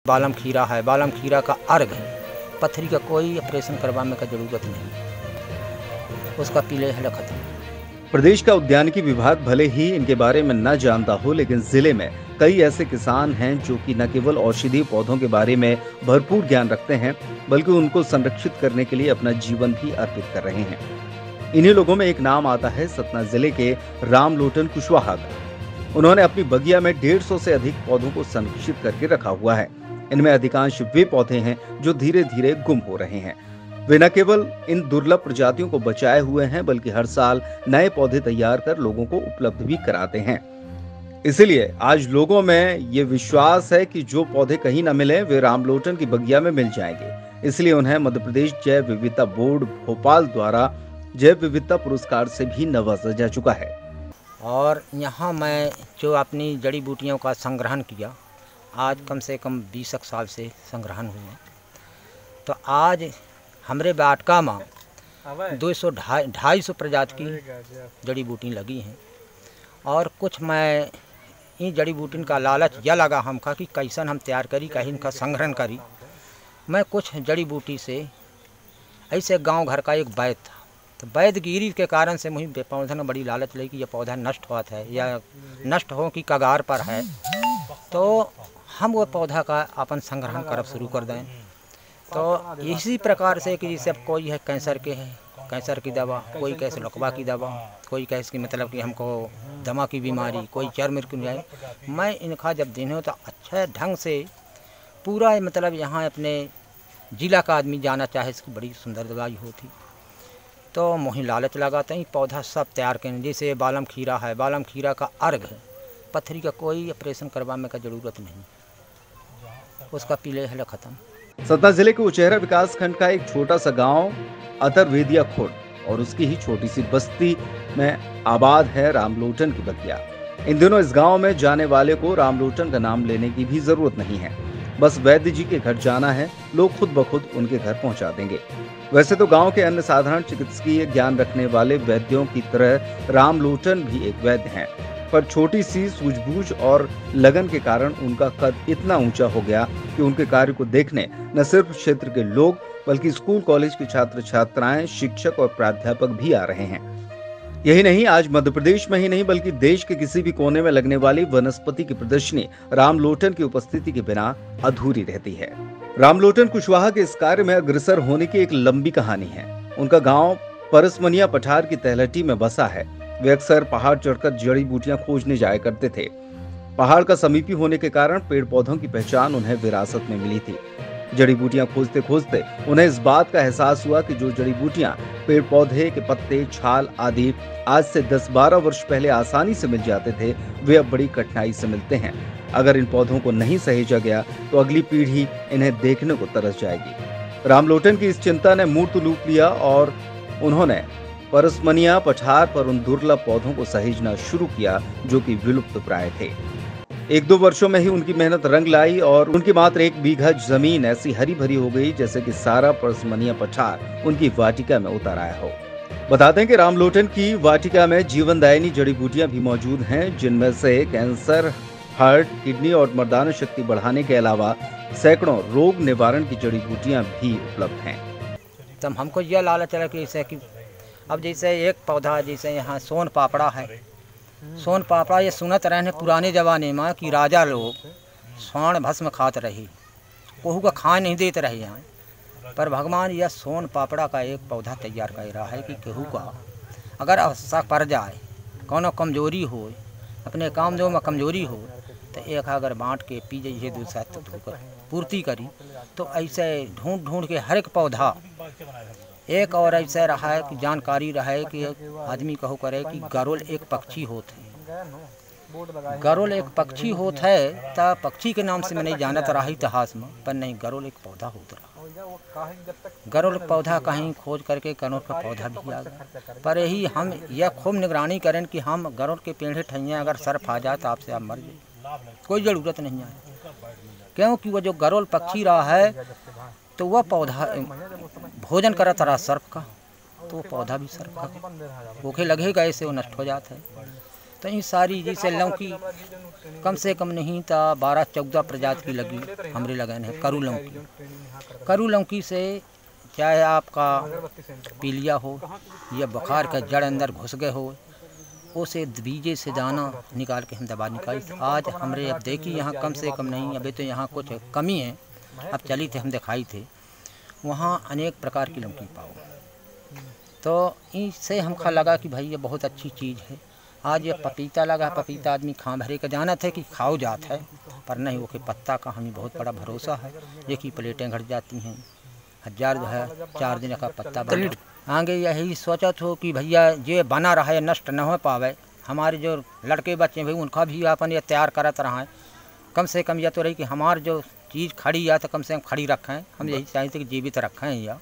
बालम खीरा है, बालम खीरा का अर्घ है। पत्थरी का कोई ऑपरेशन करवाने का जरूरत नहीं, उसका पीले हल खत्म। प्रदेश का उद्यानिकी विभाग भले ही इनके बारे में न जानता हो, लेकिन जिले में कई ऐसे किसान हैं जो कि न केवल औषधीय पौधों के बारे में भरपूर ज्ञान रखते हैं, बल्कि उनको संरक्षित करने के लिए अपना जीवन भी अर्पित कर रहे हैं। इन्हीं लोगों में एक नाम आता है सतना जिले के रामलोटन कुशवाहा का। उन्होंने अपनी बगिया में 150 से अधिक पौधों को संरक्षित करके रखा हुआ है। इनमें अधिकांश वे पौधे हैं जो धीरे धीरे गुम हो रहे हैं। वे न केवल इन दुर्लभ प्रजातियों को बचाए हुए हैं, बल्कि हर साल नए पौधे तैयार कर लोगों को उपलब्ध भी कराते हैं। इसलिए आज लोगों में ये विश्वास है कि जो पौधे कहीं न मिले वे रामलोटन की बगिया में मिल जाएंगे। इसलिए उन्हें मध्य प्रदेश जैव विविधता बोर्ड भोपाल द्वारा जैव विविधता पुरस्कार से भी नवाजा जा चुका है। और यहाँ मैं जो अपनी जड़ी बूटियों का संग्रहण किया, आज कम से कम 20 साल से संग्रहण हुआ। तो आज हमारे बाटका में 200-250 प्रजाति की जड़ी बूटी लगी हैं। और कुछ मैं इन जड़ी बूटिन का लालच यह लगा हमका कि कैसन हम तैयार करी, कहीं इनका संग्रहण करी। मैं कुछ जड़ी बूटी से ऐसे गांव घर का एक वैद्य था, तो वैद्यगिरी के कारण से मुझे पौधा में बड़ी लालच लगी कि यह पौधा नष्ट हुआ है या नष्ट हो की कगार पर है, तो हम वो पौधा का अपन संग्रहण करब शुरू कर दें। तो इसी प्रकार से कि जैसे कोई है कैंसर के है, कैंसर की दवा, कोई कैसे लकवा की दवा, कोई कैसे की मतलब कि हमको दमा की बीमारी, कोई चर्म की जाए, मैं इनका जब दिन हो तो अच्छे ढंग से पूरा मतलब यहाँ अपने जिला का आदमी जाना चाहे, इसकी बड़ी सुंदर दवाई होती। तो मोहि लालच लगाते हैं पौधा सब तैयार करें। जैसे बालम खीरा है, बालम खीरा का अर्घ है। पत्थरी का कोई ऑपरेशन करवाने का जरूरत नहीं, उसका पीले हल खत्म। सतना जिले के उचेहरा विकास खंड का एक छोटा सा गांव अतरवेदिया खुर्द और उसकी ही छोटी सी बस्ती में आबाद है रामलोटन की बगिया। इन दिनों इस गांव में जाने वाले को रामलोटन का नाम लेने की भी जरूरत नहीं है, बस वैद्य जी के घर जाना है, लोग खुद ब खुद उनके घर पहुंचा देंगे। वैसे तो गांव के अन्य साधारण चिकित्सकीय ज्ञान रखने वाले वैद्यों की तरह रामलोटन भी एक वैद्य हैं, पर छोटी सी सूझबूझ और लगन के कारण उनका कद इतना ऊंचा हो गया कि उनके कार्य को देखने न सिर्फ क्षेत्र के लोग बल्कि स्कूल कॉलेज के छात्र छात्राएं, शिक्षक और प्राध्यापक भी आ रहे हैं। यही नहीं, आज मध्य प्रदेश में ही नहीं बल्कि देश के किसी भी कोने में लगने वाली वनस्पति की प्रदर्शनी रामलोटन की उपस्थिति के बिना अधूरी रहती है। रामलोटन कुशवाहा के इस कार्य में अग्रसर होने की एक लंबी कहानी है। उनका गाँव परसमनिया पठार की तलहटी में बसा है। वे अक्सर पहाड़ चढ़कर जड़ी बूटियां खोजने जाया करते थे। पहाड़ का समीपी होने के कारण पेड़ पौधों की पहचान उन्हें विरासत में मिली थी। जड़ी बूटियां खोजते खोजते उन्हें इस बात का एहसास हुआ कि जो जड़ी बूटियां पेड़ पौधे के पत्ते, छाल आदि आज से 10-12 वर्ष पहले आसानी से मिल जाते थे, वे अब बड़ी कठिनाई से मिलते हैं। अगर इन पौधों को नहीं सहेजा गया तो अगली पीढ़ी इन्हें देखने को तरस जाएगी। रामलोटन की इस चिंता ने मूर्त रूप लिया और उन्होंने परसमनिया पठार पर उन दुर्लभ पौधों को सहेजना शुरू किया जो कि विलुप्त प्राय थे। 1-2 वर्षों में ही उनकी मेहनत रंग लाई और उनकी मात्र 1 बीघा जमीन ऐसी हरी भरी हो गई जैसे कि सारा परसमनिया पठार उनकी वाटिका में उतर आया हो। बता दें कि रामलोटन की वाटिका में जीवनदायिनी जड़ी बूटियां भी मौजूद हैं, जिनमें से कैंसर, हार्ट, किडनी और मर्दाना शक्ति बढ़ाने के अलावा सैकड़ों रोग निवारण की जड़ी बूटियां भी उपलब्ध हैं। तब हमको यह लालच चला कि अब जैसे एक पौधा, जैसे यहाँ सोन पापड़ा है, सोन पापड़ा ये सुनत रहे पुराने जमाने में कि राजा लोग स्वर्ण भस्म खाते रहे, कोहू का खाए नहीं देते रहे यहाँ। पर भगवान यह सोन पापड़ा का एक पौधा तैयार कर रहा है कि केहू का अगर आवश्यकता पड़ जाए, कोनो कमजोरी हो, अपने काम जो में कमजोरी हो, तो एक अगर बांट के पी जाइए, दूसरा तो धोकर पूर्ति करी। तो ऐसे ढूंढ ढूंढ के हर एक पौधा एक और ऐसा रहा है कि जानकारी रहे कि आदमी कहो करे कि गरुड़ एक पक्षी होते हैं। गरुड़ एक पक्षी होता है तो पक्षी के नाम से मैं नहीं जानत रहा इतिहास में, पर नहीं, गरुड़ एक पौधा होता रहा। गरुड़ पौधा कहीं खोज करके गरुड़ का पौधा भी आ गया। पर यही हम यह खूब निगरानी करें कि हम गरुड़ के पेड़ ठैया अगर सर्फ आ जाए तो आपसे आप मर जाए, कोई ज़रूरत नहीं है। क्योंकि वह जो गरुड़ पक्षी रहा है तो वह पौधा भोजन करता रहा सर्प का, तो वो पौधा भी सर्प का भूखे लगेगा, ऐसे वो नष्ट हो जाता है। तो ये सारी जैसे लौकी कम से कम नहीं तो 12-14 प्रजाति की लगी हमरे लगन है। करू लौकी से चाहे आपका पीलिया हो या बुखार का जड़ अंदर घुस गए हो, उसे बीजे से दाना निकाल के हम दवा निकाली। आज हमरे अब देखी यहाँ कम से कम नहीं, अभी तो यहाँ कुछ कमी है, अब चली थे हम दिखाई थे, वहाँ अनेक प्रकार की लौकी पाओ। तो इससे हमको लगा कि भाई ये बहुत अच्छी चीज़ है। आज ये पपीता लगा, पपीता आदमी खा भरे का जाना था कि खाओ जात है, पर नहीं, वो के पत्ता का हमें बहुत बड़ा भरोसा है। देखिए प्लेटें घट जाती हैं, 1000 जो है 4 दिन का पत्ता बना। आगे यही सोचा था कि भैया ये बना रहा है, नष्ट न हो पावे। हमारे जो लड़के बच्चे भाई उनका भी अपन ये तैयार करत रहा है। कम से कम यह तो रही कि हमार जो चीज़ खड़ी है तो कम से कम खड़ी रखें, हम यही चाहते कि जीवित रखें। या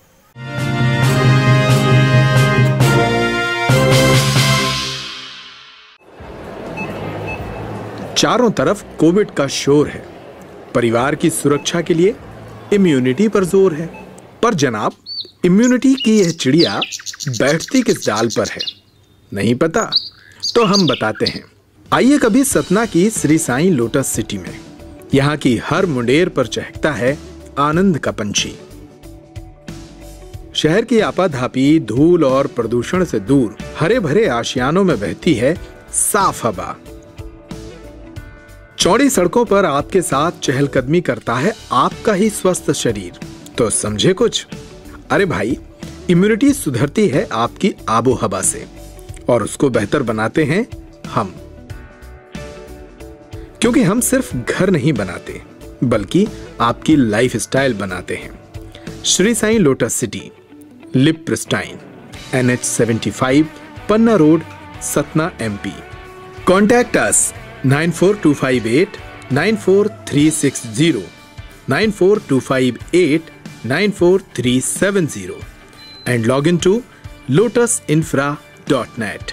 चारों तरफ कोविड का शोर है, परिवार की सुरक्षा के लिए इम्यूनिटी पर जोर है। पर जनाब, इम्यूनिटी की यह चिड़िया बैठती किस डाल पर है, नहीं पता? तो हम बताते हैं। आइए कभी सतना की श्री साईं लोटस सिटी में। यहाँ की हर मुंडेर पर चहकता है आनंद का पंछी। शहर की आपाधापी, धूल और प्रदूषण से दूर हरे भरे आशियानों में बहती है साफ हवा। चौड़ी सड़कों पर आपके साथ चहलकदमी करता है आपका ही स्वस्थ शरीर। तो समझे कुछ? अरे भाई, इम्यूनिटी सुधरती है आपकी आबो हवा से, और उसको बेहतर बनाते हैं हम। क्योंकि हम सिर्फ घर नहीं बनाते, बल्कि आपकी लाइफ स्टाइल बनाते हैं। Shri Sai lotus city, leap pristine, NH75, Panna road, Satna, MP। Contact us 94258 94360, 94258 94370, and log into lotusinfra.net.